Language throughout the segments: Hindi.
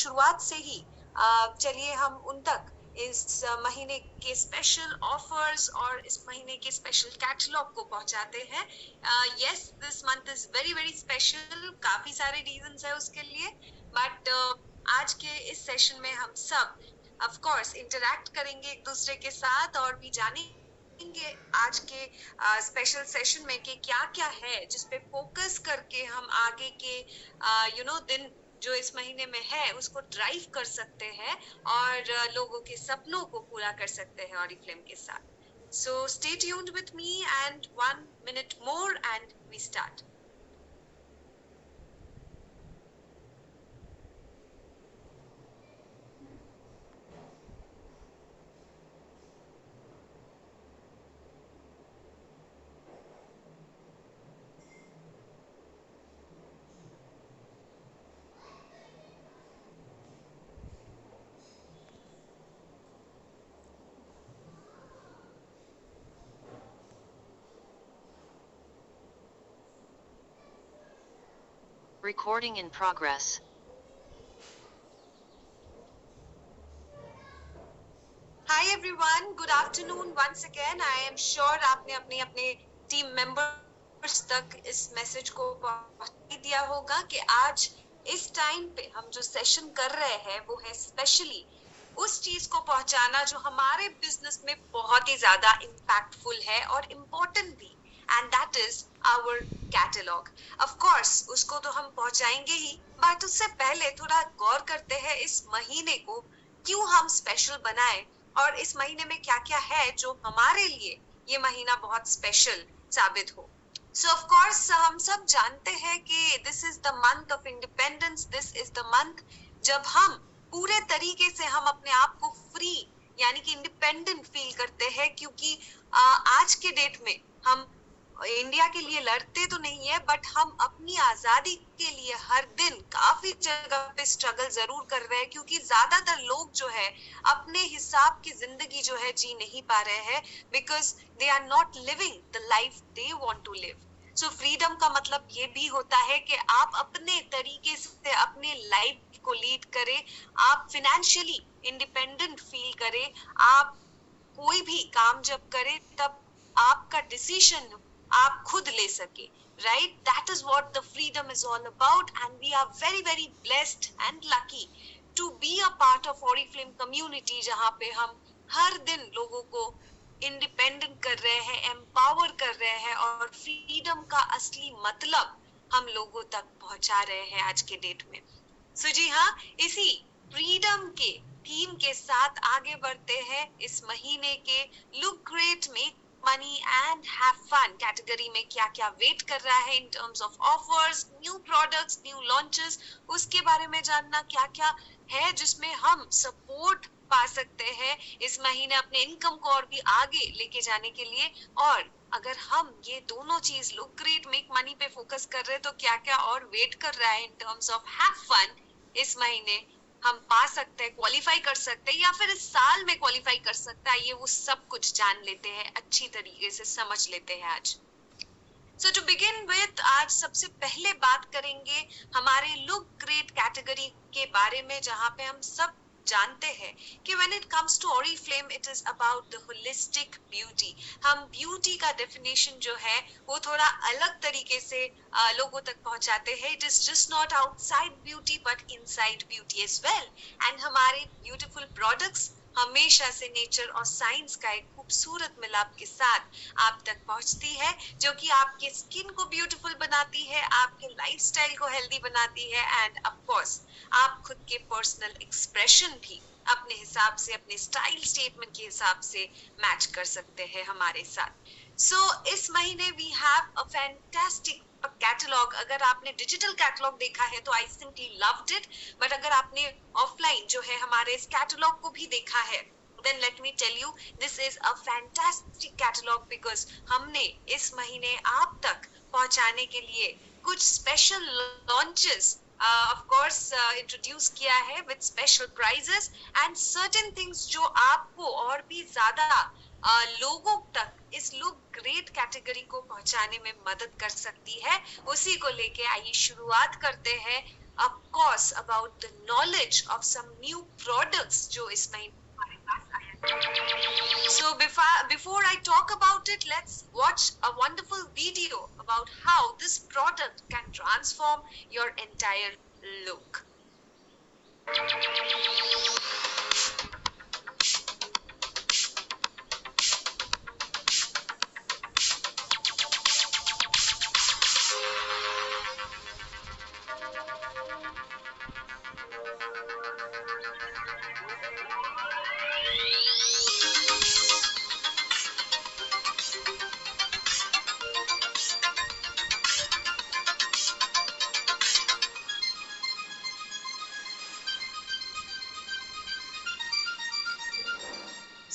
शुरुआत से ही चलिए हम उन तक इस महीने के स्पेशल ऑफर्स और इस महीने के स्पेशल कैटलॉग को पहुंचाते हैं। Yes, this month is very very special, काफी सारे रीजंस है उसके लिए, बट आज के इस सेशन में हम सब ऑफ कोर्स इंटरैक्ट करेंगे एक दूसरे के साथ और भी जानेंगे आज के स्पेशल सेशन में कि क्या क्या है जिस पे फोकस करके हम आगे के दिन जो इस महीने में है उसको ड्राइव कर सकते हैं और लोगों के सपनों को पूरा कर सकते हैं ऑरिफ्लेम के साथ। So stay tuned with me and 1 minute more and we start. Recording in progress. Hi everyone, good afternoon once again. I am sure आपने अपने अपने टीम मेंबर्स तक इस मैसेज को पहुंचा दिया होगा कि आज इस टाइम पे हम जो सेशन कर रहे हैं वो है स्पेशली उस चीज को पहुंचाना जो हमारे बिजनेस में बहुत ही ज्यादा इम्पैक्टफुल है और इम्पोर्टेंट भी, and that is our catalogue. Of course उसको तो हम पहुंचाएंगे ही, बट उससे पहले थोड़ा गौर करते हैं इस महीने को क्यों हम स्पेशल बनाए और इस महीने में क्या क्या है जो हमारे लिए ये महीना बहुत स्पेशल साबित हो। सो ऑफ कोर्स हम सब जानते हैं कि this is the month of independence, this is the month जब हम पूरे तरीके से हम अपने आप को फ्री यानी कि इंडिपेंडेंट फील करते हैं, क्योंकि आज के डेट में हम इंडिया के लिए लड़ते तो नहीं है, बट हम अपनी आजादी के लिए हर दिन काफी जगह पे स्ट्रगल जरूर कर रहे हैं, क्योंकि ज्यादातर लोग जो है अपने हिसाब की जिंदगी जो है जी नहीं पा रहे हैं, because they are not living the life they want to live. So freedom का मतलब ये भी होता है कि आप अपने तरीके से अपने लाइफ को लीड करें, आप फाइनेंशियली इंडिपेंडेंट फील करें, आप कोई भी काम जब करें तब आपका डिसीजन आप खुद ले सके, right? That is what the freedom is all about, and we are very very blessed and lucky to be a part of Oriflame community, जहाँ पे हम हर दिन लोगों को इंडिपेंडेंट कर रहे हैं, एम्पावर कर रहे हैं और फ्रीडम का असली मतलब हम लोगों तक पहुंचा रहे हैं आज के डेट में। सो जी हाँ, इसी फ्रीडम के थीम के साथ आगे बढ़ते हैं इस महीने के look great, make money and have fun category में क्या क्या वेट कर रहा है in terms of offers, new products, new launches, उसके बारे में जानना क्या क्या है जिसमें हम सपोर्ट पा सकते हैं इस महीने अपने इनकम को और भी आगे लेके जाने के लिए। और अगर हम ये दोनों चीज लुक ग्रेट मेक मनी पे फोकस कर रहे हैं तो क्या क्या और वेट कर रहा है in terms of have fun इस महीने हम पा सकते हैं, क्वालिफाई कर सकते हैं या फिर इस साल में क्वालिफाई कर सकता है, ये वो सब कुछ जान लेते हैं, अच्छी तरीके से समझ लेते हैं आज। सो टू बिगिन विथ, आज सबसे पहले बात करेंगे हमारे लुक ग्रेट कैटेगरी के बारे में, जहाँ पे हम सब जानते हैं कि when it comes to Oriflame it is about the holistic beauty। हम ब्यूटी का डेफिनेशन जो है वो थोड़ा अलग तरीके से लोगों तक पहुंचाते हैं। It is just not outside beauty but inside beauty as well। and हमारे beautiful products हमेशा से नेचर और साइंस का एक खूबसूरत मिलाप के साथ आप तक पहुंचती है, जो कि आपके स्किन को ब्यूटीफुल बनाती है, आपके लाइफस्टाइल को हेल्दी बनाती है, एंड ऑफ कोर्स आप खुद के पर्सनल एक्सप्रेशन भी अपने हिसाब से, अपने स्टाइल स्टेटमेंट के हिसाब से मैच कर सकते हैं हमारे साथ। सो इस महीने we have a fantastic catalogue. अगर आपने डिजिटल कैटलॉग देखा है तो I simply loved it, but अगर आपने ऑफलाइन जो है हमारे इस कैटलॉग को भी देखा है, then let me tell you this is a fantastic catalog, because हमने इस महीने आप तक पहुंचाने के लिए कुछ special launches of course introduce किया है with special prizes and certain things जो आपको और भी ज्यादा लोगों तक इस लुक ग्रेट कैटेगरी को पहुंचाने में मदद कर सकती है। उसी को लेके आइए शुरुआत करते हैं of course about the knowledge of some new products जो इस महीने हमारे पास आया। So before I talk about it, let's watch a wonderful video about how this product can transform your entire look.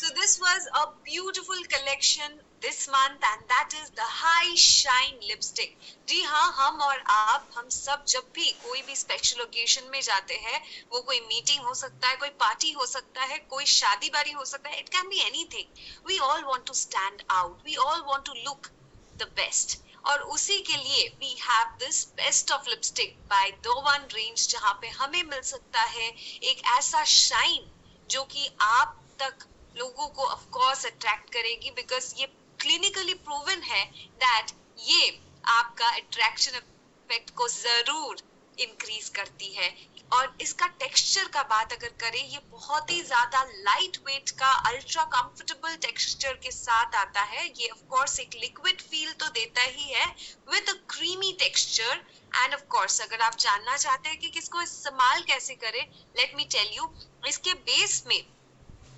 So this was a beautiful collection this month and that is the High Shine lipstick. जी हाँ, हम और आप हम सब जब भी कोई भी स्पेशल ओकेजन में जाते हैं, वो कोई मीटिंग हो सकता है, कोई पार्टी हो सकता है, कोई शादी बारी हो सकता है, it can be anything. We all want to stand out. We all want to look the best. और उसी के लिए we have this best of lipstick by Dovan range जहाँ पे हमें मिल सकता है एक ऐसा शाइन जो कि आप तक लोगों को ऑफ कोर्स अट्रैक्ट करेगी बिकॉज ये क्लिनिकली प्रूवन है दैट ये आपका अट्रैक्शन इफेक्ट को जरूर इंक्रीज करती है। और इसका टेक्सचर का बात अगर करें, ये बहुत ही ज्यादा लाइट वेट का अल्ट्रा कंफर्टेबल टेक्सचर के साथ आता है। ये ऑफ कोर्स एक लिक्विड फील तो देता ही है with a creamy texture. And of course अगर आप जानना चाहते हैं कि किसको इस्तेमाल कैसे करें, लेट मी टेल यू, इसके बेस में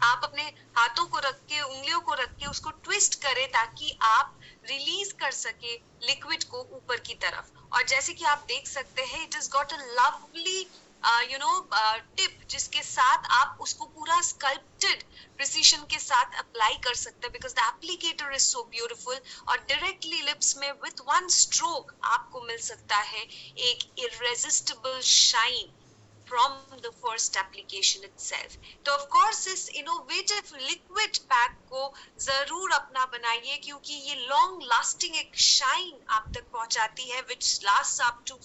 आप अपने हाथों को रख के, उंगलियों को रख के उसको ट्विस्ट करें ताकि आप रिलीज कर सके लिक्विड को ऊपर की तरफ। और जैसे कि आप देख सकते हैं, it is got a lovely tip जिसके साथ आप उसको पूरा स्कल्प्टेड प्रिसीशन के साथ अप्लाई कर सकते हैं because the applicator is so beautiful. और डायरेक्टली लिप्स में विथ वन स्ट्रोक आपको मिल सकता है एक irresistible shine from the first application itself. तो of course इस innovative liquid pack को जरूर अपना बनाइए क्योंकि ये long lasting एक shine आप तक पहुंचाती है which lasts up to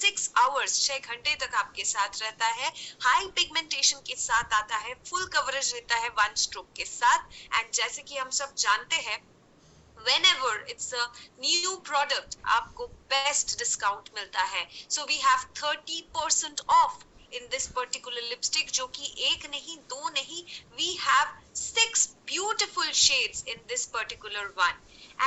6 hours, 6 घंटे तक आपके साथ रहता है। हाई पिगमेंटेशन के साथ आता है, फुल कवरेज देता है वन स्ट्रोक के साथ। एंड जैसे कि हम सब जानते हैं, whenever it's a new product आपको best discount मिलता है। So we have 30% off in this particular lipstick जो कि एक नहीं, दो नहीं, we have 6 beautiful shades in this particular one.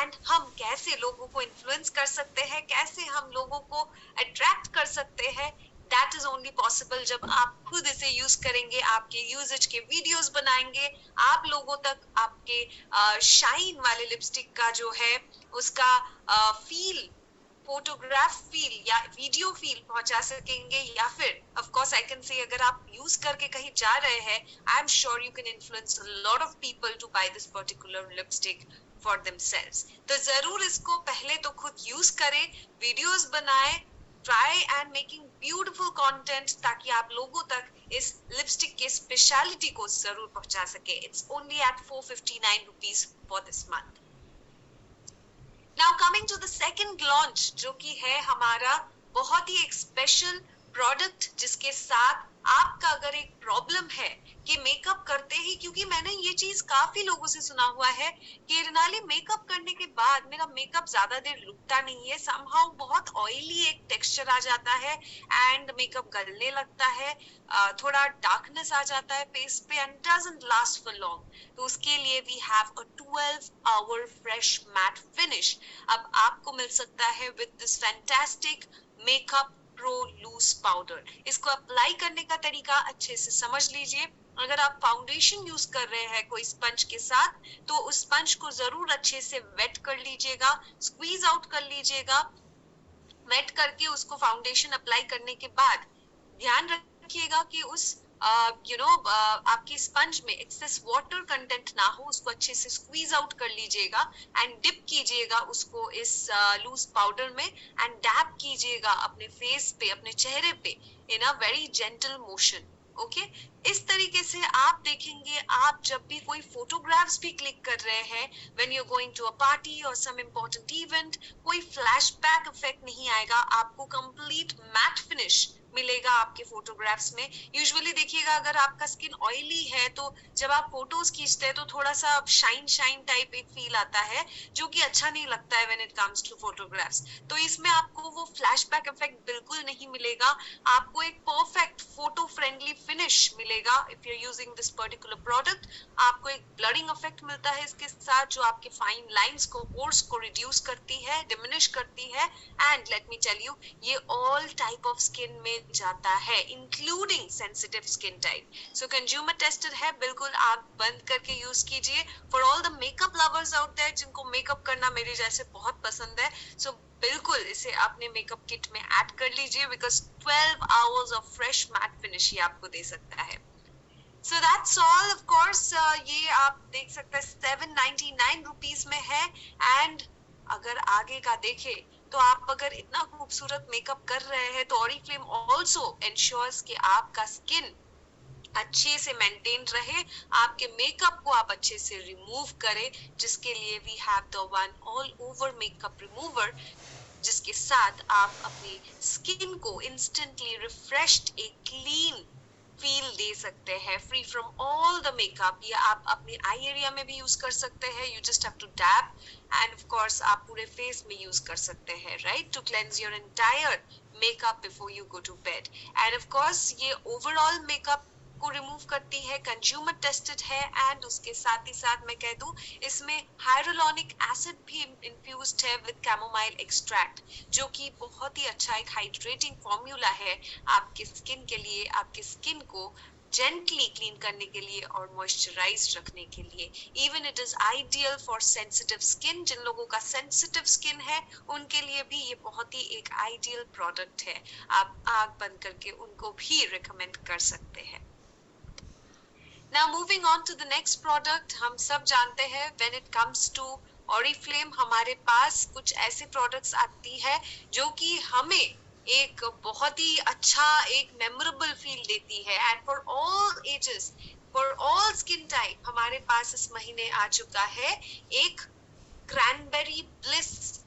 And हम कैसे लोगों को influence कर सकते हैं, कैसे हम लोगों को attract कर सकते हैं, that is only possible जब आप खुद इसे यूज करेंगे, आपके यूजेज के वीडियोस बनाएंगे, आप लोगों तक आपके शाइन वाले लिपस्टिक का जो है उसका फील, फोटोग्राफ फील या वीडियो फील पहुंचा सकेंगे। या फिर of course I can say अगर आप यूज करके कहीं जा रहे हैं, I am sure you can influence a lot of people to buy this particular lipstick for themselves. तो जरूर इसको पहले तो खुद यूज करें, वीडियोस बनाएं, try and making beautiful content ताकि आप लोगों तक इस लिपस्टिक के स्पेशलिटी को जरूर पहुंचा सके। It's only at 459 rupees for this month. Now coming to the second launch जो कि है हमारा बहुत ही एक स्पेशल प्रोडक्ट जिसके साथ आपका अगर एक प्रॉब्लम है कि मेकअप करते ही, क्योंकि मैंने ये चीज काफी लोगों से सुना हुआ है कि रिनाली मेकअप करने के बाद मेरा मेकअप ज्यादा देर रुकता नहीं है, समहाउ बहुत ऑयली एक टेक्सचर आ जाता है एंड मेकअप गलने लगता है, थोड़ा डार्कनेस आ जाता है फेस पे and doesn't last for long. तो उसके लिए we have a 12-hour fresh matte finish. अब आपको मिल सकता है with this fantastic makeup pro loose powder. इसको अप्लाई करने का तरीका अच्छे से समझ लीजिए। अगर आप फाउंडेशन यूज कर रहे हैं कोई स्पंज के साथ, तो उस स्पंज को जरूर अच्छे से वेट कर लीजिएगा, स्क्वीज आउट कर लीजिएगा। वेट करके उसको फाउंडेशन अप्लाई करने के बाद ध्यान रखिएगा कि उस आपकी स्पंज में एक्सेस वाटर कंटेंट ना हो, उसको अच्छे से स्क्वीज आउट कर लीजिएगा एंड डिप कीजिएगा उसको इस लूज पाउडर में एंड डैप कीजिएगा अपने फेस पे, अपने चेहरे पे in a very gentle motion. Okay इस तरीके से आप देखेंगे, आप जब भी कोई फोटोग्राफ्स भी क्लिक कर रहे हैं, when you going to a party or some important event, कोई फ्लैशबैक इफेक्ट नहीं आएगा, आपको कंप्लीट मैट फिनिश मिलेगा आपके फोटोग्राफ्स में। यूजुअली देखिएगा अगर आपका स्किन ऑयली है तो जब आप फोटोज खींचते हैं तो थोड़ा सा शाइन शाइन टाइप एक फील आता है, जो कि अच्छा नहीं लगता है when it comes to photographs. तो इसमें आपको वो फ्लैशबैक इफेक्ट बिल्कुल नहीं मिलेगा, आपको एक परफेक्ट फोटो फ्रेंडली फिनिश मिलेगा if you are using this particular product. आपको एक ब्लरिंग इफेक्ट मिलता है इसके साथ, जो आपके फाइन लाइंस को, पोर्स को रिड्यूस करती है, डिमिनिश करती है। And let me tell you, ये ऑल टाइप ऑफ स्किन में जाता है, including sensitive skin type. So consumer tested है, बिल्कुल आप बंद करके यूज कीजिए। For all the makeup lovers out there जिनको मेकअप करना मेरे जैसे बहुत पसंद है, सो बिल्कुल इसे अपने मेकअप किट में ऐड कर लीजिए, because 12 hours of fresh matte finish ये आपको दे सकता है। So that's all. Of course ये आप देख सकते हैं 799 रुपीज में है। एंड अगर आगे का देखे तो आप अगर इतना खूबसूरत मेकअप कर रहे हैं तो ऑरिफ्लेम ऑल्सो एंश्योर्स कि आपका स्किन अच्छे से मेंटेन रहे, आपके मेकअप को आप अच्छे से रिमूव करें, जिसके लिए we have the one all over makeup remover, जिसके साथ आप अपनी स्किन को इंस्टेंटली रिफ्रेश्ड, एक क्लीन फील दे सकते हैं, free from all the makeup. ये आप अपने आई एरिया में भी यूज कर सकते हैं, you just have to dab, and of course आप पूरे फेस में यूज कर सकते हैं, right, to cleanse your entire makeup before you go to bed. And of course ये ओवरऑल मेकअप को रिमूव करती है, कंज्यूमर टेस्टेड है, एंड उसके साथ ही साथ मैं कह दूं इसमें हाइड्रोलॉनिक एसिड भी इन्फ्यूज्ड है विद कैमोमाइल एक्सट्रैक्ट, जो कि बहुत ही अच्छा एक हाइड्रेटिंग फॉर्मूला है आपके स्किन के लिए, आपके स्किन को जेंटली क्लीन करने के लिए और मॉइस्चराइज रखने के लिए। Even it is ideal for sensitive skin, जिन लोगों का सेंसिटिव स्किन है उनके लिए भी ये बहुत ही एक आइडियल प्रोडक्ट है, आप आंख बंद करके उनको भी रिकमेंड कर सकते हैं। Now moving on to the next product, हम सब जानते हैं when it comes to Oriflame हमारे पास कुछ ऐसे products आती है जो कि हमें एक बहुत ही अच्छा एक मेमोरेबल फील देती है, and for all ages, for all skin type हमारे पास इस महीने आ चुका है एक क्रैनबेरी ब्लिस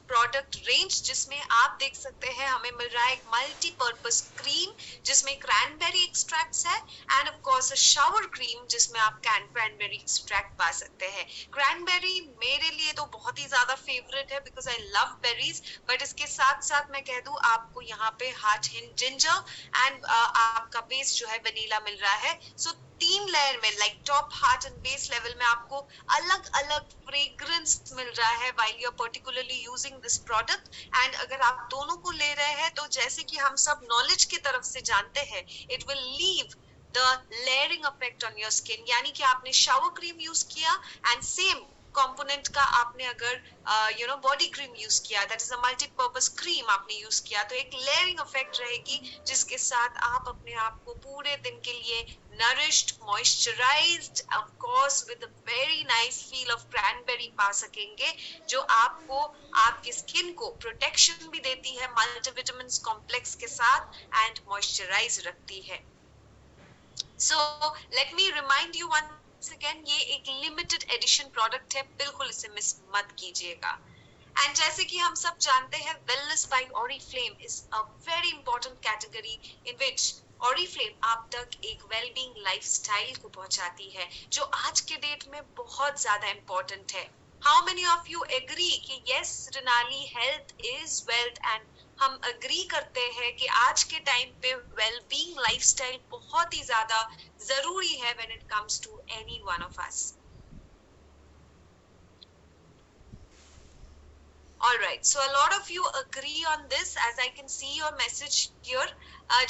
प्रोडक्ट रेंज, जिसमें आप देख सकते हैं हमें मिल रहा है एक मल्टीपर्पस क्रीम जिसमें क्रैनबेरी एक्सट्रैक्ट्स है, and of course a shower cream जिसमें आप क्रैनबेरी एक्सट्रैक्ट पा सकते हैं। क्रैनबेरी मेरे लिए तो बहुत ही ज्यादा फेवरेट है because I love berries, but इसके साथ साथ मैं कह दूं आपको यहाँ पे हार्ट हिंज जिंजर एंड आपका बेस जो है वनीला मिल रहा है। सो 3 लेयर में, like top, heart and base level में आपको अलग अलग फ्रेग्रेंस मिल रहा है while you're particularly using this product। And अगर आप दोनों को ले रहे हैं तो जैसे कि हम सब नॉलेज की तरफ से जानते हैं, it will leave the layering effect on your skin, यानी कि आपने शावर क्रीम यूज किया एंड सेम कंपोनेंट का आपने अगर बॉडी क्रीम यूज किया, that is a multipurpose cream आपने यूज किया, तो एक लेयरिंग इफेक्ट रहेगी जिसके साथ आप अपने आप को पूरे दिन के लिए nourished, moisturized, of course with a very nice feel of cranberry पा सकेंगे, जो आपको आपकी स्किन को प्रोटेक्शन भी देती है मल्टीविटामिन्स कॉम्प्लेक्स के साथ एंड मॉइस्चराइज रखती है। So let me remind you one again, ये एक लिमिटेड एडिशन प्रोडक्ट है, बिल्कुल इसे मिस मत कीजिएगा। एंड जैसे कि हम सब जानते हैं, wellness by Oriflame is a very important category in which Oriflame आप तक एक वेलबींग लाइफस्टाइल को पहुंचाती है, जो आज के डेट में बहुत ज्यादा इंपॉर्टेंट है। How many of you agree कि यस रिनाली, हेल्थ इज वेल्थ, एंड हम अग्री करते हैं कि आज के टाइम पे वेलबींग लाइफस्टाइल बहुत ही ज्यादा जरूरी है when it comes to any one of us. All right, so a lot of you agree on this as I can see your message here.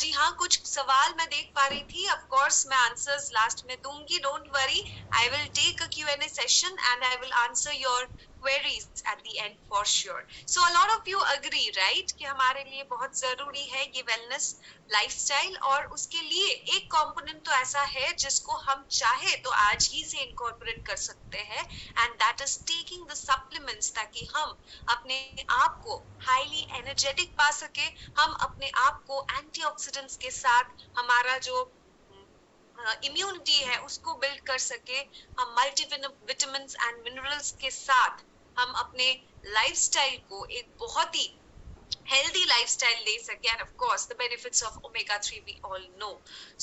जी हाँ, कुछ सवाल मैं देख पा रही थी, of course मैं answers last में दूंगी, don't worry, I will take a Q&A session and I will answer your queries at the end for sure. So a lot of you agree, right, कि हमारे लिए बहुत जरूरी है ये wellness lifestyle, और उसके लिए एक component तो ऐसा है जिसको हम चाहे तो आज ही से incorporate कर सकते हैं, and that is taking the supplements, ताकि हम अपने आप को highly energetic पा सके, हम अपने आप को anti एंटीऑक्सीडेंट्स के साथ हमारा जो इम्यूनिटी है उसको बिल्ड कर सके, हम मल्टी विटामिन एंड मिनरल्स के साथ हम अपने लाइफस्टाइल को एक बहुत ही healthy lifestyle ले सके, and of course the benefits of omega 3 we all know.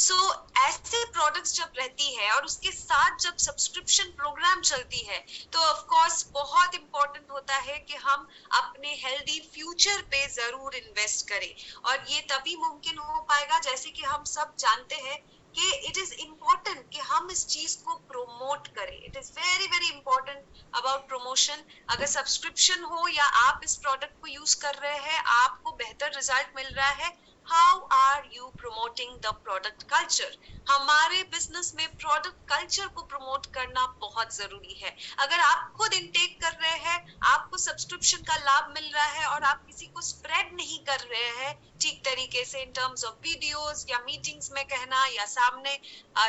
So ऐसे products जब रहती है और उसके साथ जब सब्सक्रिप्शन प्रोग्राम चलती है तो of course बहुत important होता है कि हम अपने healthy future पे जरूर इन्वेस्ट करें, और ये तभी मुमकिन हो पाएगा जैसे कि हम सब जानते हैं कि इट इज इम्पोर्टेंट कि हम इस चीज को प्रोमोट करें. It is very very important about promotion. अगर सब्सक्रिप्शन हो या आप इस प्रोडक्ट को यूज कर रहे हैं, आपको बेहतर रिजल्ट मिल रहा है, how are you promoting the product culture? हमारे बिजनेस में प्रोडक्ट कल्चर को प्रमोट करना बहुत जरूरी है. अगर आप खुद इनटेक कर रहे हैं, आपको सब्सक्रिप्शन का लाभ मिल रहा है और आप किसी को स्प्रेड नहीं कर रहे हैं ठीक तरीके से इन टर्म्स ऑफ वीडियोस या मीटिंग्स में कहना या सामने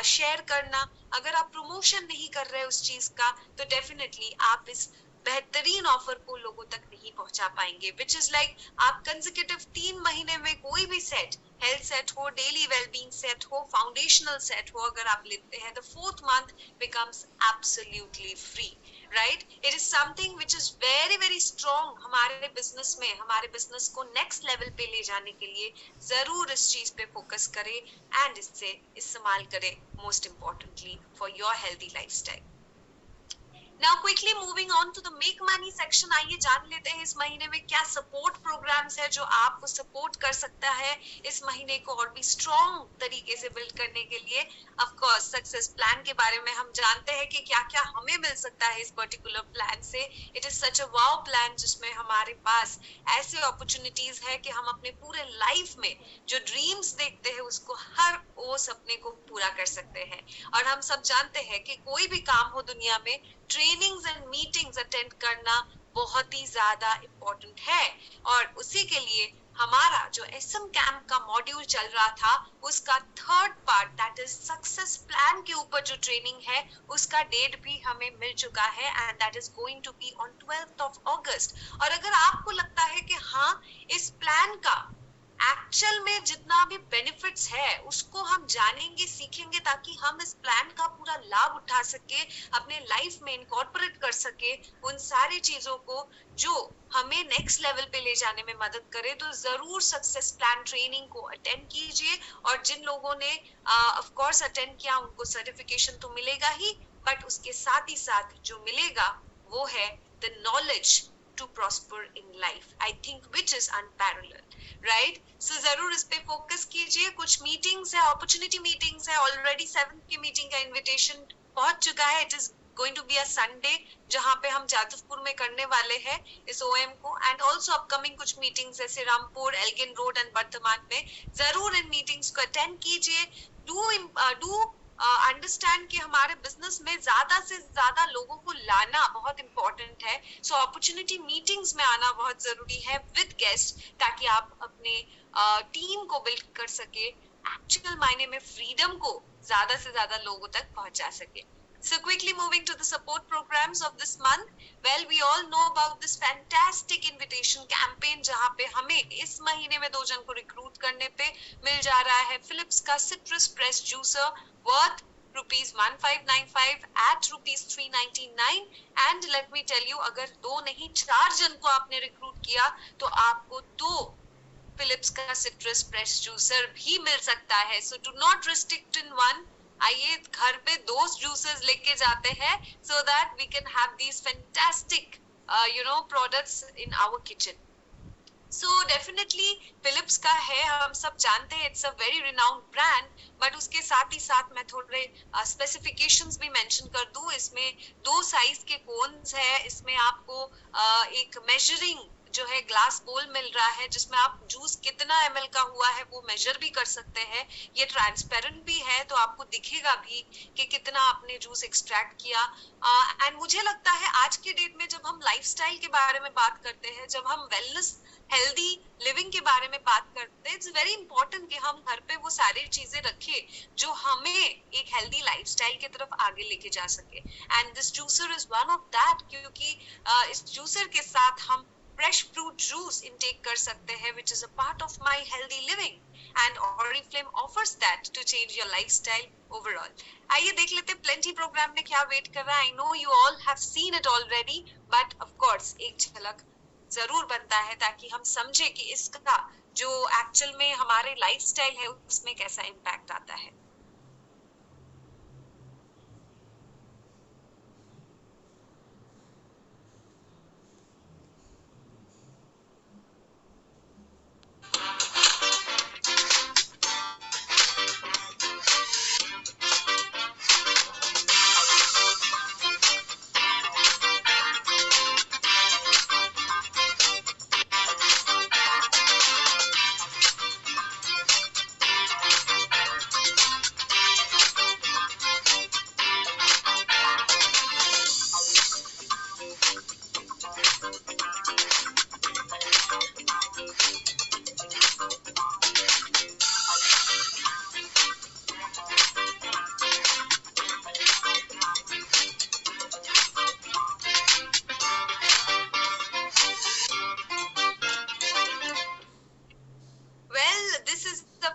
शेयर करना, अगर आप प्रमोशन नहीं कर रहे उस चीज का, तो डेफिनेटली आप इस बेहतरीन ऑफर को लोगों तक नहीं पहुंचा पाएंगे. विच इज लाइक आप कंसेक्यूटिव 3 महीने में कोई भी सेट, हेल्थ सेट हो, डेली वेलबींग सेट हो, फाउंडेशनल सेट हो, अगर आप लेते हैं, the 4th month becomes absolutely free. Right? It is something which is very very strong. हमारे बिजनेस में, हमारे बिजनेस को नेक्स्ट लेवल पे ले जाने के लिए जरूर इस चीज पे फोकस करें एंड इससे इस्तेमाल करें, most importantly for your healthy lifestyle. Now quickly moving on to the make money section, आइए जान लेते हैं इस महीने में क्या सपोर्ट प्रोग्राम्स है जो आपको सपोर्ट कर सकता है इस महीने को और भी स्ट्रॉन्ग तरीके से बिल्ड करने के लिए. ऑफ कोर्स सक्सेस प्लान के बारे में हम जानते हैं कि क्या क्या हमें मिल सकता है इस पर्टिकुलर प्लान से. It is such a wow plan जिसमें हमारे पास ऐसे अपॉर्चुनिटीज है कि हम अपने पूरे लाइफ में जो ड्रीम्स देखते हैं उसको, हर वो सपने को पूरा कर सकते हैं. और हम सब जानते हैं कि कोई भी काम हो दुनिया में, ट्रेनिंग्स एंड मीटिंग्स अटेंड करना बहुत ही ज्यादा इम्पोर्टेंट है. और उसी के लिए हमारा जो एसएम कैंप का मॉड्यूल चल रहा था, उसका 3rd part that is success plan के ऊपर जो ट्रेनिंग है, उसका डेट भी हमें मिल चुका है and that is going to be on 12th of August. और अगर आपको लगता है कि हाँ, इस प्लान का एक्चुअल में जितना भी बेनिफिट्स है उसको हम जानेंगे, सीखेंगे, ताकि हम इस प्लान का पूरा लाभ उठा सके, अपने लाइफ में इनकॉर्पोरेट कर सके उन सारी चीजों को जो हमें नेक्स्ट लेवल पे ले जाने में मदद करे, तो जरूर सक्सेस प्लान ट्रेनिंग को अटेंड कीजिए. और जिन लोगों ने ऑफ कोर्स अटेंड किया उनको सर्टिफिकेशन तो मिलेगा ही, बट उसके साथ ही साथ जो मिलेगा वो है the knowledge to prosper in life, I think, which is unparalleled, right? So जरूर इस पे फोकस कीजिए. कुछ मीटिंग्स है, अपॉर्चुनिटी मीटिंग्स है, ऑलरेडी 7th की मीटिंग का इनविटेशन पहुंच चुका है. It is going to be a Sunday जहां पे हम जादवपुर में करने वाले हैं इस ओएम को, एंड ऑल्सो अपकमिंग कुछ मीटिंग्स जैसे Rampur, Elgin road and Vardhaman में. जरूर इन मीटिंग्स को अटेंड कीजिए. डू अंडरस्टैंड कि हमारे बिजनेस में ज्यादा से ज्यादा लोगों को लाना बहुत इंपॉर्टेंट है. सो अपॉर्चुनिटी मीटिंग्स में आना बहुत जरूरी है विद गेस्ट, ताकि आप अपने टीम को बिल्ड कर सके, एक्चुअल मायने में फ्रीडम को ज्यादा से ज्यादा लोगों तक पहुंचा सके. So quickly moving to the support programs of this month. Well, we all know about this fantastic invitation campaign जहाँ पे हमें इस महीने में 2 जन को रिक्रूट करने पे मिल जा रहा है फिलिप्स का citrus press juicer worth ₹1595 at ₹399. And let me tell you, अगर 2 नहीं 4 जन को आपने रिक्रूट किया तो आपको 2 फिलिप्स का सिट्रस प्रेस जूसर भी मिल सकता है. So do not restrict in one. आइए घर पे 2 जूसेस लेके जाते हैं so that we can have these fantastic products in our kitchen. So definitely Philips का है, हम सब जानते हैं, it's a very renowned brand, but उसके साथ ही साथ मैं थोड़े specifications भी mention कर दूं. इसमें 2 साइज के कोन्स है, इसमें आपको एक measuring जो है ग्लास बोल मिल रहा है जिसमें आप जूस कितना ml का हुआ है वो मेजर भी कर सकते हैं. ये ट्रांसपेरेंट भी है तो आपको दिखेगा भी कि कितना आपने जूस एक्सट्रैक्ट किया. एंड मुझे लगता है आज के डेट में जब हम लाइफस्टाइल के बारे में बात करते हैं, जब हम वेलनेस हेल्दी लिविंग के बारे में बात करते हैं, इट्स वेरी इंपॉर्टेंट कि हम घर पे वो सारी चीजें रखें जो हमें एक हेल्दी लाइफस्टाइल की तरफ आगे लेके जा सके. And this juicer is one of that, क्योंकि इस जूसर के साथ हम फ्रेश फ्रूट जूस इनटेक कर सकते हैं, which is a part of my healthy living. and Oriflame offers that to change your lifestyle overall. आइए देख लेते हैं प्लेंटी प्रोग्राम में क्या वेट कर रहा है. I know you all have seen it already, but of course एक झलक जरूर बनता है ताकि हम समझे कि इसका जो एक्चुअल में हमारे लाइफस्टाइल है उसमें कैसा इम्पैक्ट आता है.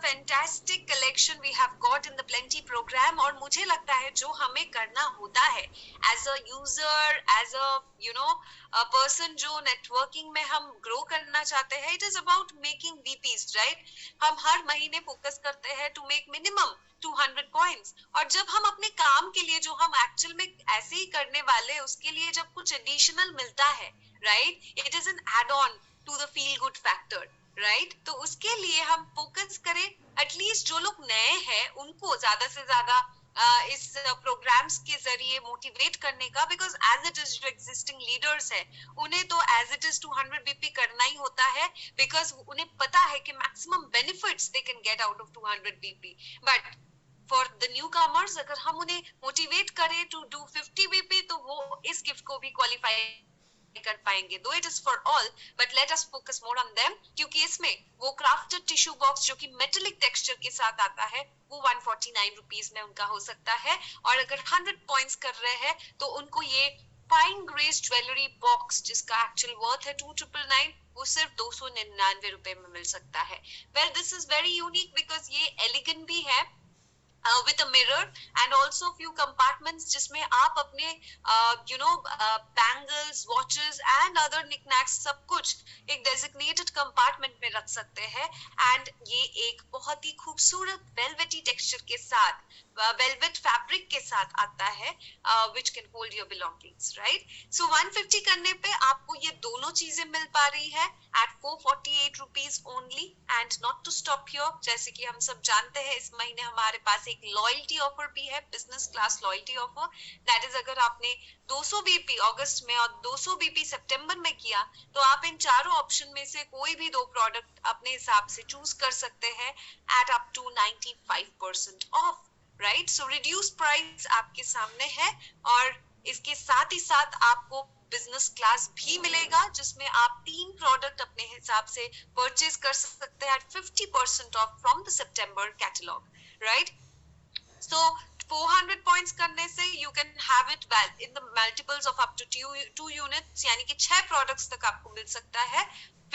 Fantastic collection we have got in the plenty program. और मुझे लगता है जो हमें करना होता है as a user, as a person जो नेटवर्किंग में हम ग्रो करना चाहते हैं, it is about making BPs, right. हम हर महीने फोकस करते हैं टू मेक मिनिमम 200 पॉइंट्स. और जब हम अपने काम के लिए जो हम एक्चुअल में ऐसे ही करने वाले उसके लिए जब कुछ एडिशनल मिलता है, right, it is an add on to the feel good factor, right. तो उसके लिए हम फोकस करें एटलीस्ट जो लोग नए हैं उनको ज्यादा से ज्यादा इस प्रोग्राम्स के जरिए मोटिवेट करने का, बिकॉज एज इट इज जो एग्जिस्टिंग लीडर्स है उन्हें तो एज इट इज 200 बीपी करना ही होता है, बिकॉज उन्हें पता है कि maximum benefits they can get out of 200 BP. But for the new commerce अगर हम उन्हें मोटिवेट करें टू डू 50 बीपी तो वो इस गिफ्ट को भी क्वालिफाई कर पाएंगे. दो it is for all, but let us focus more on them, क्योंकि इसमें वो क्राफ्टेड टिश्यू बॉक्स जो कि मेटेलिक टेक्सचर के साथ आता है वो 149 रुपीज में उनका हो सकता है. और अगर 100 पॉइंट्स कर रहे हैं तो उनको ये फाइन ग्रेस ज्वेलरी बॉक्स जिसका एक्चुअल वर्थ है 2999 वो सिर्फ 299 रुपए में मिल सकता है. Well this is very unique because ये एलिगेंट भी है with a mirror and also few compartments जिसमें आप अपने bangles, watches and other knickknacks सब कुछ एक designated compartment में रख सकते हैं. and ये एक बहुत ही खूबसूरत velvety texture के साथ velvet fabric के साथ आता है which can hold your belongings, right. so 150 करने पे आपको ये दोनों चीजें मिल पा रही है at 448 rupees only. and not to stop here, जैसे कि हम सब जानते हैं इस महीने हमारे पास एक लॉयल्टी ऑफर भी है, business class loyalty offer. That is अगर आपने 200 बीपी अगस्त में और 200 बीपी सितंबर में किया तो आप इन चारों ऑप्शन में से कोई भी दो प्रोडक्ट अपने हिसाब से चूज कर सकते हैं at up to 95% off, right. So reduce price आपके सामने है और इसके साथ ही साथ आपको बिजनेस क्लास भी मिलेगा जिसमें आप 3 प्रोडक्ट अपने हिसाब से परचेज कर सकते हैं at 50% off from the September catalogue, right. So 400 points करने से you can have it in the multiples of up to 2 units, यानी कि 6 products तक आपको मिल सकता है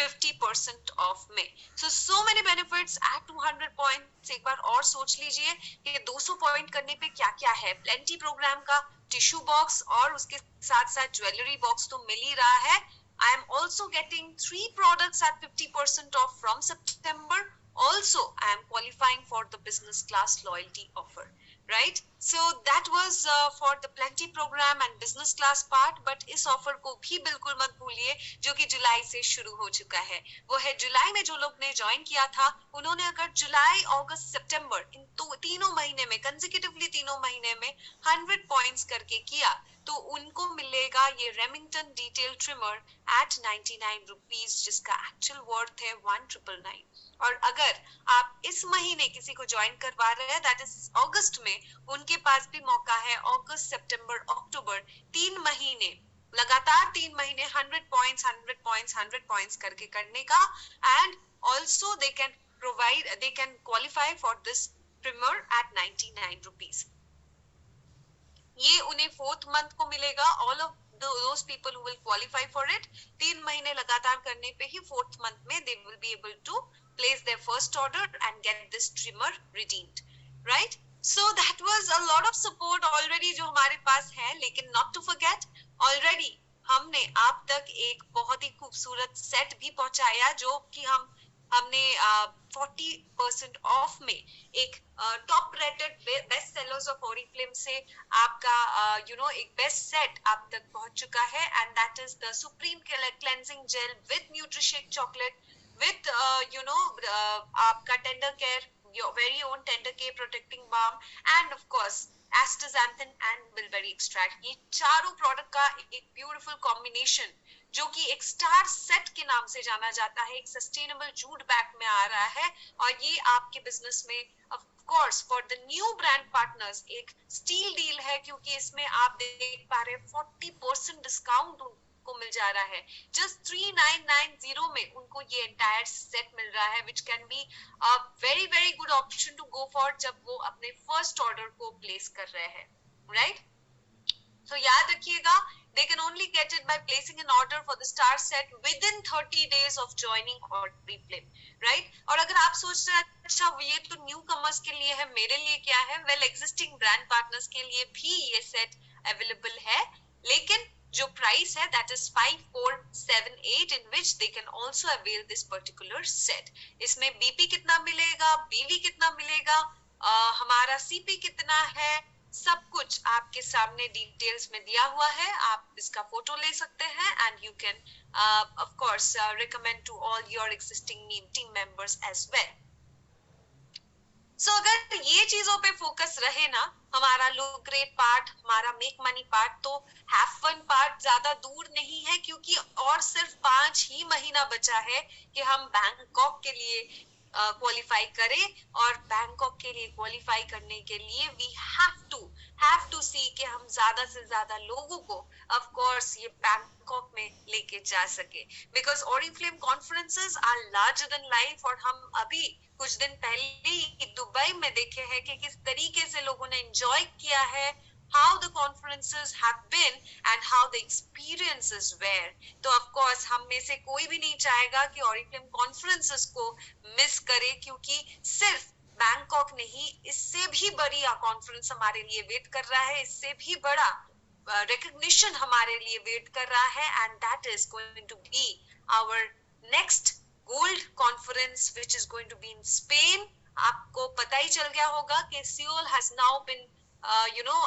50% off में. So many benefits at 200 points. एक बार और सोच लीजिए कि 200 पॉइंट करने पे क्या क्या है. प्लेंटी प्रोग्राम का टिश्यू बॉक्स और उसके साथ साथ ज्वेलरी बॉक्स तो मिल ही रहा है. I am also getting 3 products at 50% off from September. Also, I am qualifying for the business class loyalty offer, right. So that was for the plenty program and business class part. But इस ऑफर को भी बिल्कुल मत भूलिए जो कि जुलाई से शुरू हो चुका है. वो है जुलाई में जो लोग ने ज्वाइन किया था उन्होंने अगर जुलाई, अगस्त, सितंबर इन तीनों महीने में कंसेक्यूटिवली तीनों महीने में 100 पॉइंट्स करके किया तो उनको मिलेगा ये Remington detail trimmer at 99 rupees जिसका एक्चुअल वर्थ है 1999. और अगर आप इस महीने किसी को ज्वाइन करवा रहे हैं दैट इज अगस्त में, उनके पास भी मौका है अगस्त, सितंबर, अक्टूबर 3 महीने लगातार 3 महीने 100 पॉइंट्स 100 पॉइंट्स 100 पॉइंट्स करके करने का. And also they can qualify for this trimmer at 99 rupees. ये उन्हें 4th मंथ को मिलेगा. All of those people who will qualify for it 3 महीने लगातार करने पे ही 4th मंथ में they will be able to place their first order and get this trimmer redeemed, right? So that was a lot of support already जो हमारे पास है, लेकिन not to forget already हमने आप तक एक बहुत ही खूबसूरत सेट भी पहुंचाया जो कि हमने 40% ऑफ में एक top rated best sellers of Oriflame से आपका एक बेस्ट सेट आप तक पहुंच चुका है, and that is the supreme cleansing gel with Nutrishake chocolate with आपका tender care, your very own tender care protecting balm, and of course astaxanthin and bilberry extract. ये चारों प्रोडक्ट का एक ब्यूटीफुल कॉम्बिनेशन जो कि एक स्टार सेट के नाम से जाना जाता है, एक सस्टेनेबल जूट बैग में आ रहा है, और ये आपके बिजनेस में of course for the new brand partners एक स्टील डील है, क्योंकि इसमें आप देख पा रहे हैं 40% डिस्काउंट को मिल जा रहा है। जस्ट 3990 में उनको ये एंटायर सेट मिल रहा है, which can be a very very good option to go for जब वो अपने फर्स्ट ऑर्डर को प्लेस कर रहे हैं, राइट? तो याद रखिएगा, they can only get it by placing an order for the star set within 30 days of joining Oriflame, right? और अगर आप सोच रहे हैं अच्छा ये तो न्यू कमर्स के लिए है, मेरे लिए क्या है, वेल एग्जिस्टिंग ब्रांड पार्टनर्स के लिए भी ये सेट अवेलेबल है, लेकिन जो प्राइस है that is 5478 in which they can also avail this particular set। इसमें बीपी कितना मिलेगा, बीवी कितना मिलेगा, हमारा सीपी कितना है, सब कुछ आपके सामने डिटेल्स में दिया हुआ है। आप इसका फोटो ले सकते हैं and you can of course recommend to all your existing team members as well. So अगर ये चीजों पे फोकस रहे ना, हमारा लुक ग्रेट पार्ट, हमारा मेक मनी पार्ट, तो हैव फन पार्ट ज्यादा दूर नहीं है, क्योंकि और सिर्फ 5 ही महीना बचा है कि हम बैंकॉक के लिए क्वालिफाई करें, और बैंकॉक के लिए क्वालिफाई करने के लिए वी हैव टू सी कि हम ज्यादा से ज्यादा लोगों को ऑफ कोर्स ये बैंकॉक में लेके जा सके, because Oriflame conferences are larger than life. और हम अभी कुछ दिन पहले ही दुबई में देखे हैं कि किस तरीके से लोगों ने एंजॉय किया है, how the conferences have been and how the experiences were। तो of course हम में से कोई भी नहीं चाहेगा कि Oriflame conferences को मिस करे, क्योंकि सिर्फ बैंकॉक नहीं, इससे भी बड़ी कॉन्फ्रेंस हमारे लिए वेट कर रहा है, इससे भी बड़ा recognition हमारे लिए वेट कर रहा है, and that is going to be our next gold conference which is going to be in Spain। आपको पता ही चल गया होगा कि Seoul has now been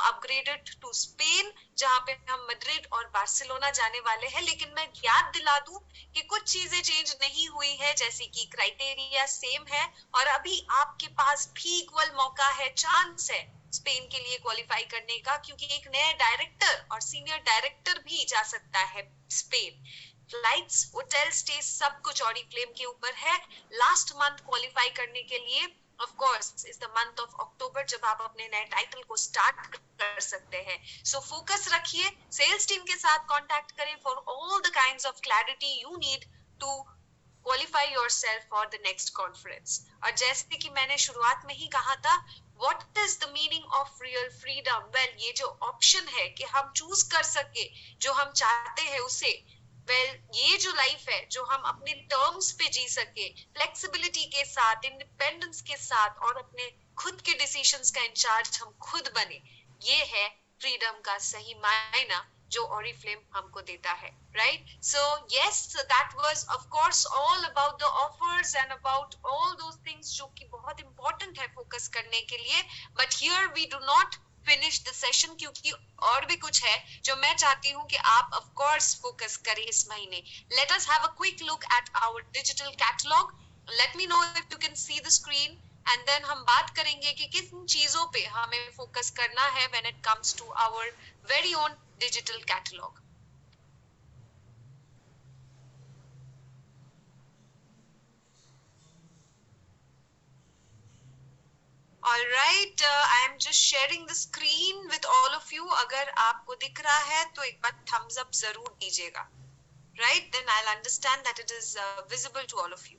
upgraded to Spain, जहां पे हम मैड्रिड और बार्सिलोना जाने वाले हैं। लेकिन मैं याद दिला दूं कि कुछ चीजें चेंज नहीं हुई है, जैसे कि क्राइटेरिया सेम है, और अभी आपके पास भी इक्वल मौका है, चांस है स्पेन के लिए क्वालिफाई करने का, क्योंकि एक नया डायरेक्टर और सीनियर डायरेक्टर भी जा सकता है स्पेन। फ्लाइट्स, होटल स्टे, सब कुछ Oriflame के ऊपर है। लास्ट मंथ क्वालिफाई करने के लिए of course is the month of October, जब आप अपने नए टाइटल को स्टार्ट कर सकते हैं। सो फोकस रखिए, सेल्स टीम के साथ कांटेक्ट करें for all the kinds of clarity you need to qualify yourself for the next conference. और जैसे कि मैंने शुरुआत में ही कहा था, what is the meaning of real freedom? Well, ये जो ऑप्शन है कि हम चूज कर सके जो हम चाहते हैं उसे, ये जो लाइफ है जो हम अपने टर्म्स पे जी सके, फ्लेक्सिबिलिटी के साथ, इंडिपेंडेंस के साथ, और अपने खुद के डिसीजंस का इंचार्ज हम खुद बने, ये है फ्रीडम का सही मायना जो Oriflame हमको देता है, right? So yes, that was of course all about the offers and about all those things जो कि बहुत इंपॉर्टेंट है फोकस करने के लिए। But here we do not finish the session, क्योंकि और भी कुछ है जो मैं चाहती हूँ कि आप ऑफ कोर्स फोकस करें इस महीने। Let us have a quick look at our digital catalogue. Let me know if you can see the screen, and then हम बात करेंगे कि किन चीजों पे हमें फोकस करना है when it comes to our very own digital catalogue. All right, I am just sharing the screen with all of you. अगर आपको दिख रहा है तो एक बार thumbs up जरूर दीजिएगा, right? Then I'll understand that it is visible to all of you.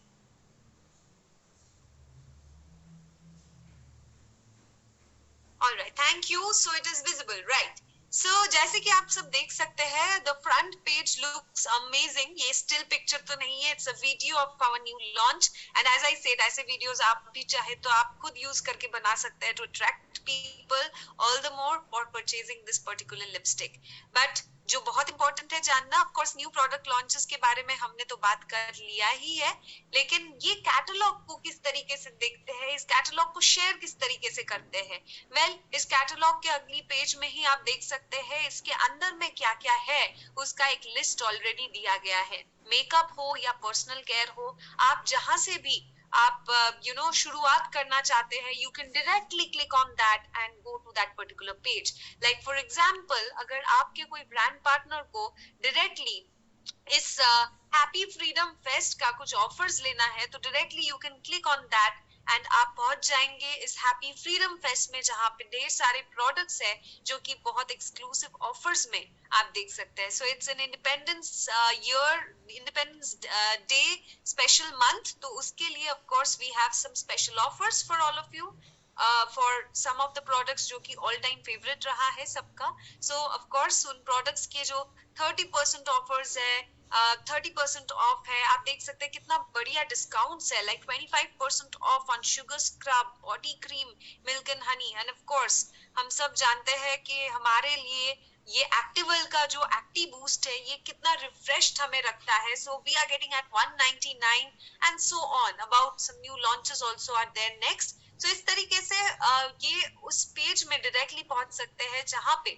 All right, thank you. So it is visible, right? जैसे कि आप सब देख सकते हैं, the front page looks amazing. ये स्टिल पिक्चर तो नहीं है, it's a video of our new launch. And as I said, ऐसे वीडियोस आप भी चाहे तो आप खुद यूज करके बना सकते हैं to attract people all the more for purchasing this particular lipstick. But जो बहुत इंपॉर्टेंट है जानना, of course new product launches के बारे में हमने तो बात कर लिया ही है, लेकिन ये कैटलॉग को किस तरीके से देखते हैं, इस कैटलॉग को शेयर किस तरीके से करते हैं। वेल, इस कैटलॉग के अगली पेज में ही आप देख सकते हैं इसके अंदर में क्या क्या है, उसका एक लिस्ट ऑलरेडी दिया गया है। मेकअप हो या पर्सनल केयर हो, आप जहां से भी आप शुरुआत करना चाहते हैं, you can directly click on that and go to that particular page. Like for example, अगर आपके कोई ब्रांड पार्टनर को डायरेक्टली इस हैप्पी फ्रीडम फेस्ट का कुछ ऑफर्स लेना है, तो directly you can click on that एंड आप पहुंच जाएंगे इस हैप्पी फ्रीडम फेस्ट में, जहां पे ढेर सारे प्रोडक्ट्स है जो कि बहुत एक्सक्लूसिव ऑफर्स में आप देख सकते हैं। So it's an independence year, independence day special month, तो उसके लिए of course we have some special offers for all of you, for some of the products जो कि ऑल टाइम फेवरेट रहा है सबका। सो ऑफ कोर्स उन प्रोडक्ट्स के जो 30% ऑफर्स है, 30% ऑफ है, आप देख सकते हैं कितना बढ़िया डिस्काउंट्स है। Like 25% of on sugar scrub, body cream, milk and honey. And of course हम सब जानते हैं कि हमारे लिए ये एक्टिवल का जो एक्टिव बूस्ट है, ये कितना रिफ्रेश्ड हमें रखता है। So we are getting at 199 and so on, about some new launches also are there next. तो इस तरीके से ये उस पेज में डायरेक्टली पहुंच सकते हैं जहां पे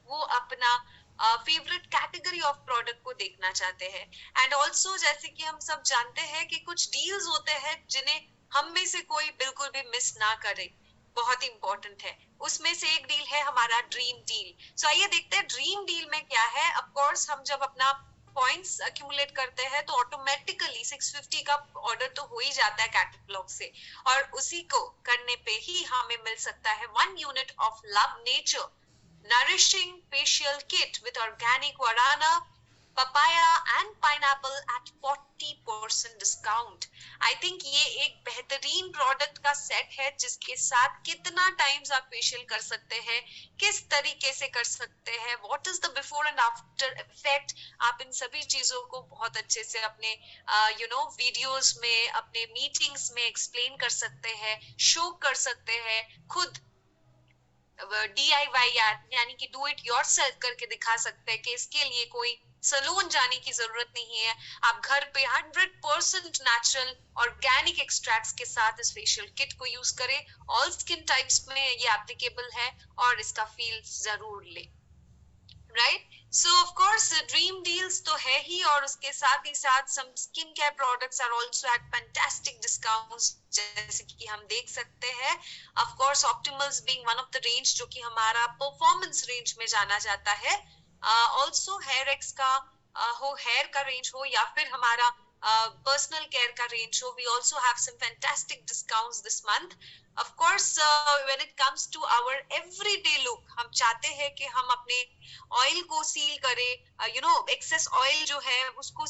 वो अपना फेवरेट कैटेगरी ऑफ प्रोडक्ट को देखना चाहते हैं। एंड ऑल्सो जैसे कि हम सब जानते हैं कि कुछ डील्स होते हैं जिन्हें हम में से कोई बिल्कुल भी मिस ना करे, बहुत इंपॉर्टेंट है। उसमें से एक डील है हमारा ड्रीम डील। सो आइए देखते हैं ड्रीम डील में क्या है। ऑफ कोर्स हम जब अपना पॉइंट्स अक्यूमुलेट करते हैं तो ऑटोमेटिकली 650 का ऑर्डर तो हो ही जाता है कैटलॉग से, और उसी को करने पे ही हमें मिल सकता है 1 unit of love nature nourishing facial kit with organic guarana, papaya and pineapple at 40% discount. I think ये एक बेहतरीन प्रोडक्ट का सेट है जिसके साथ कितना टाइम्स आप फेशियल कर सकते हैं, किस तरीके से कर सकते हैं, what is the before and after effect. आप इन सभी चीजों को बहुत अच्छे से अपने वीडियोस में, अपने मीटिंग्स में एक्सप्लेन कर सकते हैं, शो कर सकते हैं, खुद DIY यानी कि डू इट योरसेल्फ करके दिखा सकते हैं कि इसके लिए कोई सलून जाने की जरूरत नहीं है। आप घर पे 100% नेचुरल ऑर्गेनिक एक्सट्रैक्ट्स के साथ इस फेशियल किट को यूज करें। ऑल स्किन टाइप्स में ये एप्लीकेबल है और इसका फील जरूर ले, right. So of course dream deals तो है ही, और उसके साथ ही साथ some skin care products are also at fantastic discounts, जैसे कि हम देख सकते हैं। Of course Optimals being one of the range जो कि हमारा परफॉर्मेंस रेंज में जाना जाता है। आल्सो हेयर एक्स का हो, हेयर का रेंज हो, या फिर हमारा पर्सनल केयर का रेंज हो, we also have some fantastic discounts this month. Of course, when it comes to our everyday look, हम चाहते हैं कि हम अपने ऑयल को सील करें, एक्सेस ऑयल जो है उसको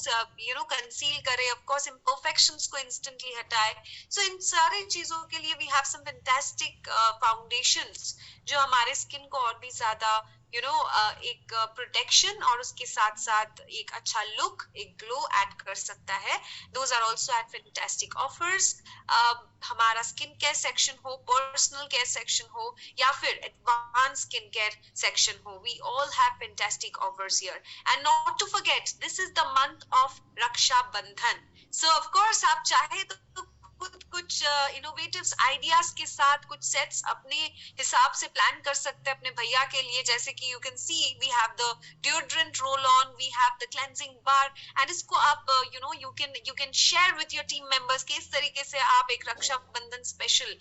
कंसील करें, ऑफ कोर्स इम्परफेक्शंस को इंस्टेंटली हटाए। सो इन सारी चीजों के लिए we have some fantastic foundations जो हमारे स्किन को और भी ज्यादा एक प्रोटेक्शन और उसके साथ साथ एक अच्छा लुक, एक ग्लो ऐड कर सकता है। Those are also at fantastic offers. हमारा स्किन केयर सेक्शन हो, पर्सनल केयर सेक्शन हो, या फिर एडवांस स्किन केयर सेक्शन हो, we all have fantastic offers here. And not to forget, this is the month of Raksha Bandhan. So of course आप चाहे तो कुछ इनोवेटिव आइडियाज के साथ कुछ सेट्स अपने हिसाब से प्लान कर सकते हैं अपने भैया के लिए। जैसे कि you can see we have the deodorant roll on, we have the cleansing bar, and इसको आप you can share with your team members कि इस तरीके से आप एक रक्षा बंधन स्पेशल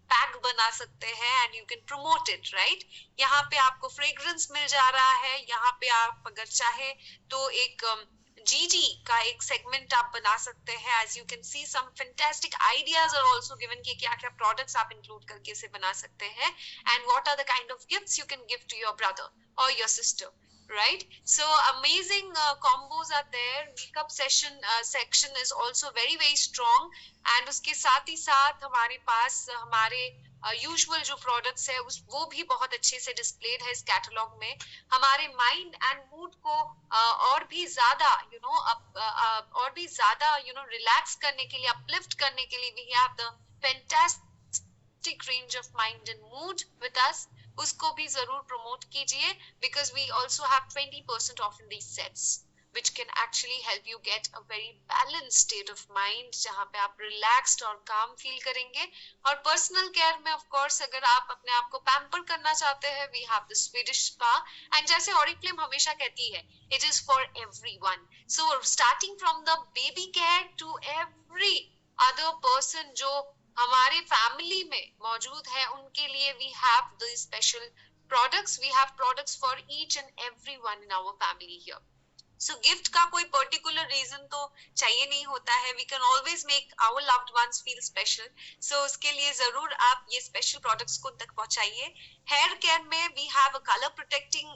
पैक बना सकते हैं and you can promote it, right. यहाँ पे आपको फ्रेग्रेंस मिल जा रहा है, यहाँ पे आप अगर चाहे तो एक GG का एक सेगमेंट आप बना सकते हैं। As you can see some fantastic ideas are also given कि क्या क्या प्रोडक्ट्स आप इंक्लूड करके इसे बना सकते हैं, and what are the kind of gifts you can give to your brother और your sister, right? So amazing combos are there. Makeup section is also very strong, and उसके साथ ही साथ हमारे पास हमारे यूजुअल जो प्रोडक्ट्स है उस वो भी बहुत अच्छे से डिस्प्लेड है इस कैटलॉग में। हमारे माइंड एंड मूड को और भी ज्यादा और भी ज्यादा रिलैक्स करने के लिए, अपलिफ्ट करने के लिए we have the fantastic range of mind and mood with us. उसको भी जरूर प्रमोट कीजिए because we also have 20% off in these sets which can actually help you get a very balanced state of mind जहाँ पे आप relaxed और calm feel करेंगे। और personal care में of course अगर आप अपने आप को pamper करना चाहते हैं, we have the Swedish spa and जैसे Oriflame हमेशा कहती है, it is for everyone. So starting from the baby care to every other person जो हमारे family में मौजूद है, उनके लिए we have the special products. We have products for each and everyone in our family here. So gift का कोई पर्टिकुलर रीजन तो चाहिए नहीं होता है, we can always make our loved ones feel special. So उसके लिए जरूर आप ये स्पेशल प्रोडक्ट्स को तक पहुंचाइए। हेयर केयर में we have a colour protecting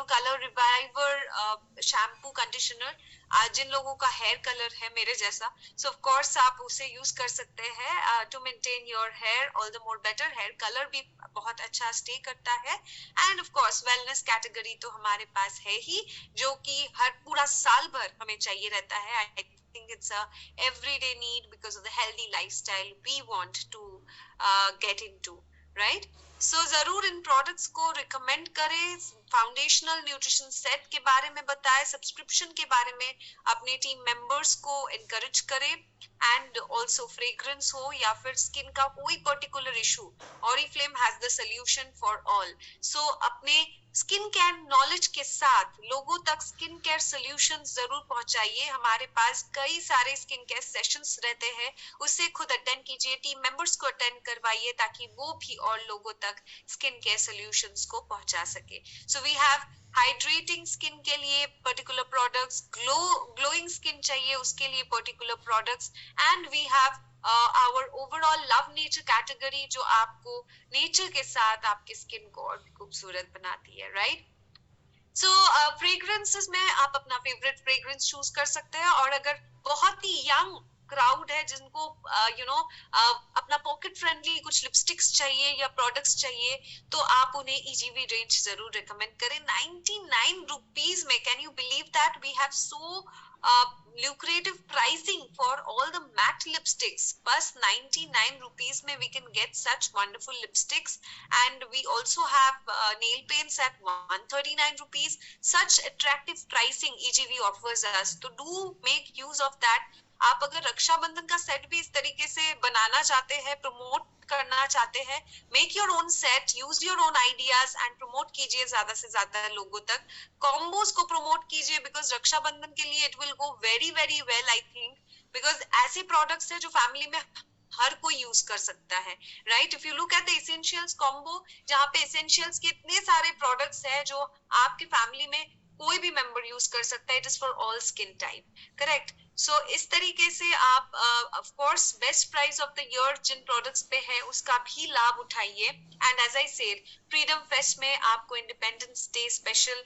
colour reviver shampoo conditioner. जिन लोगों का हेयर कलर है मेरे जैसा, सो ऑफ कोर्स आप उसे यूज कर सकते हैं to maintain your hair all the more better. Hair colour भी बहुत अच्छा स्टे करता है and of course wellness category तो हमारे पास है ही, जो कि हर पूरा साल भर हमें चाहिए रहता है। I think it's a everyday need because of the healthy lifestyle we want to get into, right. So जरूर इन प्रोडक्ट्स को रिकमेंड करें, फाउंडेशनल न्यूट्रिशन सेट के बारे में बताएं, सब्सक्रिप्शन के बारे में अपने टीम मेंबर्स को एनकरेज करें एंड ऑल्सो फ्रेग्रेंस हो या फिर स्किन का कोई particular issue, Oriflame has the solution for all. So अपने स्किन केयर नॉलेज के साथ लोगों तक स्किन केयर सोल्यूशन जरूर पहुंचाइए। हमारे पास कई सारे स्किन केयर सेशंस रहते हैं, उससे खुद अटेंड कीजिए, टीम मेंबर्स को अटेंड करवाइए ताकि वो भी और लोगों तक स्किन केयर सोल्यूशंस को पहुंचा सके। So we have hydrating skin के लिए पर्टिकुलर प्रोडक्ट्स, ग्लोइंग स्किन चाहिए उसके लिए particular products and we have our overall love nature category जो आपको नेचर के साथ आपके स्किन को और भी खूबसूरत बनाती है, राइट। सो फ्रेग्रेंसेस में आप अपना फेवरेट फ्रेग्रेंस चूज कर सकते हैं और अगर बहुत ही यंग क्राउड है जिनको अपना पॉकेट फ्रेंडली कुछ लिपस्टिक्स चाहिए या प्रोडक्ट्स चाहिए तो आप उन्हें ईजीवी रेंज जरूर रिकमेंड करें। 99 रुपीज में, can you believe that we have so lucrative pricing for all the matte lipsticks. Bus 99 rupees mein we can get such wonderful lipsticks and we also have nail paints at 139 rupees. Such attractive pricing EGV offers us, so do make use of that. आप अगर रक्षाबंधन का सेट भी इस तरीके से बनाना चाहते हैं, प्रमोट करना चाहते हैं, make your own set, use your own ideas and promote कीजिए ज्यादा से ज्यादा लोगों तक। कॉम्बोज को प्रमोट कीजिए बिकॉज रक्षाबंधन के लिए it will go very very well I think, because ऐसे प्रोडक्ट्स है जो फैमिली में हर कोई यूज कर सकता है, right. If you look at the essentials combo, जहाँ पे एसेंशियल्स के इतने सारे प्रोडक्ट्स है जो आपके फैमिली में कोई भी मेंबर यूज कर सकता है, it is for all skin type, correct. So इस तरीके से आप of course best price of the year जिन प्रोडक्ट्स पे है उसका भी लाभ उठाइए। And as I said, freedom fest में आपको इंडिपेंडेंस डे स्पेशल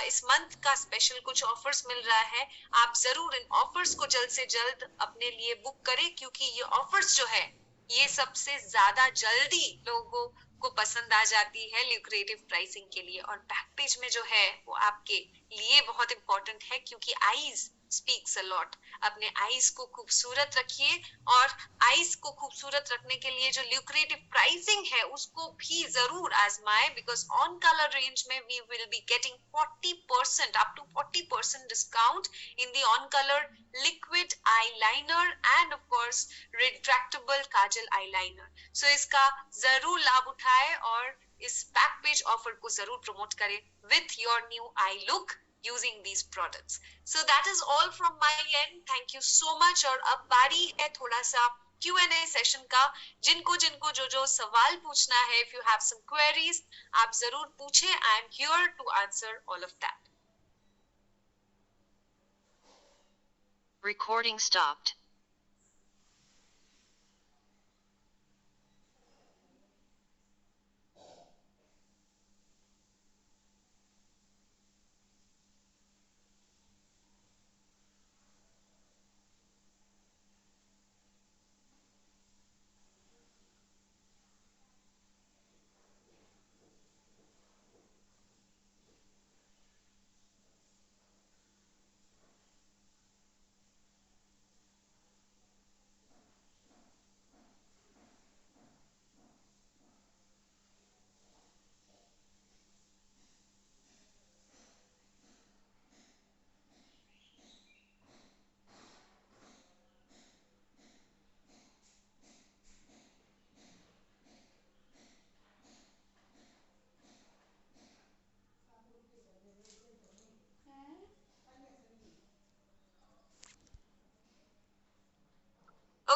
इस मंथ का स्पेशल कुछ ऑफर्स मिल रहा है। आप जरूर इन ऑफर्स को जल्द से जल्द अपने लिए बुक करें क्योंकि ये ऑफर्स जो है ये सबसे ज्यादा जल्दी लोगों को पसंद आ जाती है ल्यूक्रेटिव प्राइसिंग के लिए। और बैक पेज में जो है वो आपके लिए बहुत इंपॉर्टेंट है क्योंकि आईज स्पीक्स अ लॉट। अपने आईज को खूबसूरत रखिए और आईज को खूबसूरत रखने के लिए जो ल्यूक्रेटिव प्राइसिंग है उसको भी जरूर आजमाए बिकॉज ऑन कलर रेंज में we will be getting 40% up to 40% discount in the on colour liquid eyeliner and of course retractable kajal eyeliner. So इसका जरूर लाभ उठाए और इस बैक पेज ऑफर को जरूर प्रमोट करें with your new I look using these products. So that is all from my end. Thank you so much. और अब बारी है थोड़ा सा Q&A सेशन का। जिनको जिनको जो जो सवाल पूछना है, if you have some queries, आप जरूर पूछें. I am here to answer all of that. Recording stopped.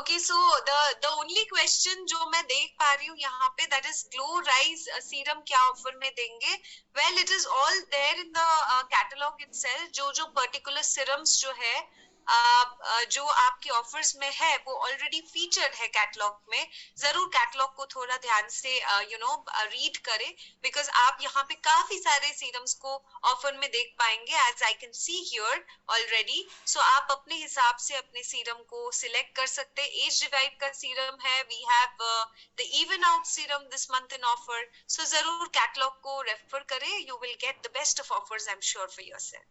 Okay, so the only question जो मैं देख पा रही हूँ यहाँ पे, that is Glow Rise serum क्या offer में देंगे? Well, it is all there in the catalog itself. जो particular serums जो है जो आपके ऑफर्स में है वो ऑलरेडी फीचर्ड है कैटलॉग में. जरूर कैटलॉग को थोड़ा ध्यान से रीड करें, बिकॉज आप यहाँ पे काफी सारे सीरम्स को ऑफर में देख पाएंगे, as I can see here already. So आप अपने हिसाब से अपने सीरम को सिलेक्ट कर सकते हैं. एज रिवाइव का सीरम है, we have the even out serum this month in offer. So जरूर कैटलॉग को रेफर करें, you will get the best of offers, I am sure for yourself.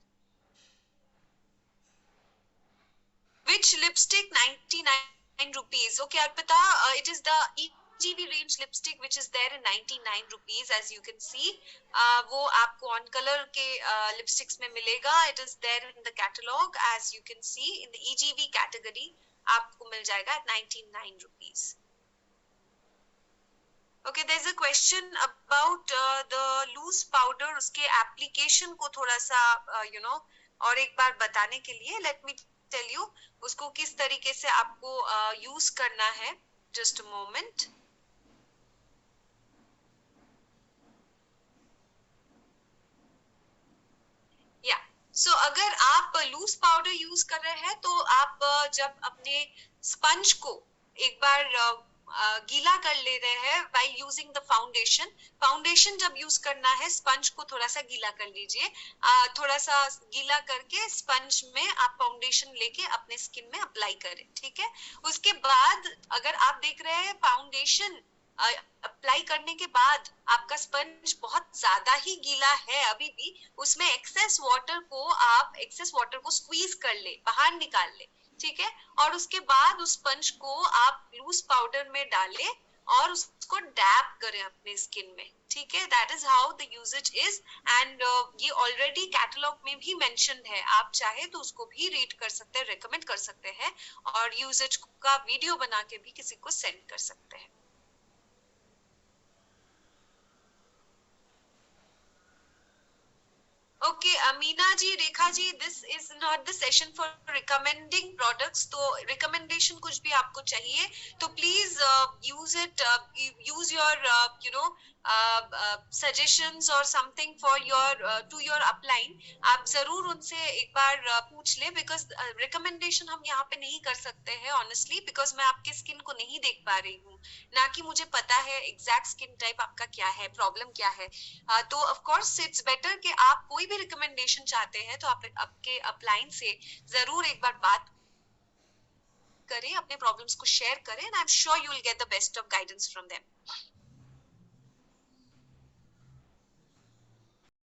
Which lipstick? 99 rupees. Okay, Arpita, it is the EGV range lipstick which is there in 99 rupees, as you can see. वो आपको on color के lipsticks में मिलेगा. It is there in the catalog, as you can see in the EGV category. आपको मिल जाएगा at 99 rupees. Okay, there's a question about the loose powder. उसके application को थोड़ा सा और एक बार बताने के लिए let me tell you उसको किस तरीके से आपको यूज करना है. Just a moment. या सो अगर आप लूज पाउडर यूज कर रहे हैं तो आप जब अपने स्पंज को एक बार गीला कर ले रहे हैं while using the फाउंडेशन जब यूज करना है स्पंज को थोड़ा सा गीला कर लीजिए. थोड़ा सा गीला करके स्पंज में आप फाउंडेशन लेके अपने स्किन में अप्लाई करें. ठीक है. उसके बाद अगर आप देख रहे हैं फाउंडेशन अप्लाई करने के बाद आपका स्पंज बहुत ज्यादा ही गीला है अभी भी, उसमें एक्सेस वाटर को स्क्वीज कर ले, बाहर निकाल ले. ठीक है. और उसके बाद उस स्पंज को आप लूज पाउडर में डालें और उसको डैप करें अपने स्किन में. ठीक है. That is how the usages is. And ये ऑलरेडी कैटलॉग में भी मेंशन है. आप चाहे तो उसको भी रीड कर सकते हैं, रिकमेंड कर सकते हैं और यूजेज का वीडियो बना के भी किसी को सेंड कर सकते हैं. Okay Amina ji, Rekha ji, this is not the session for recommending products. तो रिकमेंडेशन कुछ भी आपको चाहिए तो प्लीज यूज योर सजेशंस और something for to your upline. आप जरूर उनसे एक बार पूछ ले, बिकॉज रिकमेंडेशन हम यहाँ पे नहीं कर सकते हैं ऑनेस्टली, बिकॉज मैं आपके स्किन को नहीं देख पा रही हूँ, ना कि मुझे पता है एग्जैक्ट स्किन टाइप आपका क्या है, प्रॉब्लम क्या है. तो ऑफ कोर्स इट्स बेटर कि आप कोई भी रिकमेंडेशन चाहते हैं तो आप आपके अपलाइन से जरूर एक बार बात करें, अपने प्रॉब्लम्स को शेयर करें, and I am sure you will get the best of guidance from them.